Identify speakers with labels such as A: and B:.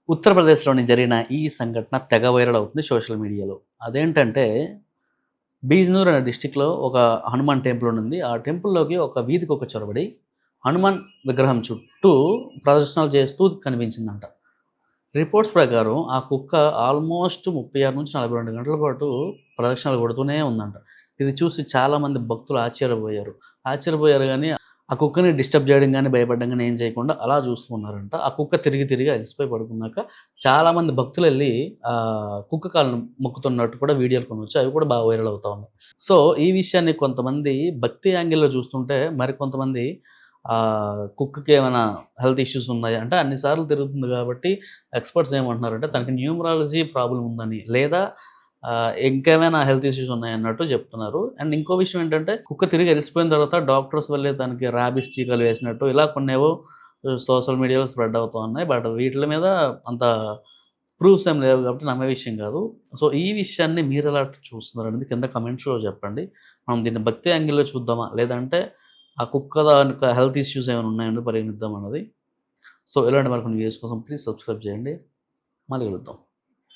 A: ఉత్తరప్రదేశ్‌లోని జరిగిన ఈ సంఘటన తెగ వైరల్ అవుతుంది సోషల్ మీడియాలో. అదేంటంటే బీజ్నూర్ అనే డిస్ట్రిక్ట్‌లో ఒక హనుమాన్ టెంపుల్ ఉంది. ఆ టెంపుల్‌లోకి ఒక వీధికొక చొరబడి హనుమాన్ విగ్రహం చుట్టూ ప్రదర్శనలు చేస్తూ కనిపించిందంట. రిపోర్ట్స్ ప్రకారం ఆ కుక్క ఆల్మోస్ట్ 36-42 గంటల పాటు ప్రదక్షిణలు కొడుతూనే ఉందంట. ఇది చూసి చాలామంది భక్తులు ఆశ్చర్యపోయారు. ఆశ్చర్యపోయారు గానీ, ఆ కుక్కని డిస్టర్బ్ చేయడం గానీ, భయపడడం గానీ ఏం చేయకుండా అలా చూస్తూ ఉన్నారంట. ఆ కుక్క తిరిగి తిరిగి అలసిపోయి పడుకున్నాక చాలామంది భక్తులెళ్లి కుక్క కాళ్ళను మొక్కుతున్నట్టు కూడా వీడియోలు కొన్ని వచ్చాయి. అవి కూడా బాగా వైరల్ అవుతా ఉన్నాయి. సో, ఈ విషయాన్ని కొంతమంది భక్తి యాంగిల్‌లో చూస్తుంటే, మరికొంతమంది కుక్కకి ఏమైనా హెల్త్ ఇష్యూస్ ఉన్నాయా? అంటే అన్ని సార్లు తిరుగుతుంది కాబట్టి ఎక్స్‌పర్ట్స్ ఏమంటున్నారంటే తనకి న్యూమరాలజీ ప్రాబ్లమ్ ఉందని లేదా ఇంకేమైనా హెల్త్ ఇష్యూస్ ఉన్నాయన్నట్టు చెప్తున్నారు. అండ్ ఇంకో విషయం ఏంటంటే కుక్క తిరిగి అలిసిపోయిన తర్వాత డాక్టర్స్ వల్లే తనకి రాబీస్ టీకాలు వేసినట్టు ఇలా కొన్నేవో సోషల్ మీడియాలో స్ప్రెడ్ అవుతా ఉన్నాయి. బట్ వీటిల మీద అంత ప్రూఫ్స్ ఏం లేవు కాబట్టి నమ్మే విషయం కాదు. సో, ఈ విషయాన్ని మీరెలా చూస్తున్నారనేది కింద కామెంట్స్‌లో చెప్పండి. మనం దీన్ని భక్తి యాంగిల్‌లో చూద్దామా? లేదంటే ఆ కుక్క దానిక హెల్త్ ఇష్యూస్ ఏమైనా ఉన్నాయని పరిగణిద్దామన్నది. సో, ఇలాంటి మరికొన్ని వీడియోస్ కోసం ప్లీజ్ సబ్స్క్రైబ్ చేయండి. మళ్ళీ కలుద్దాం.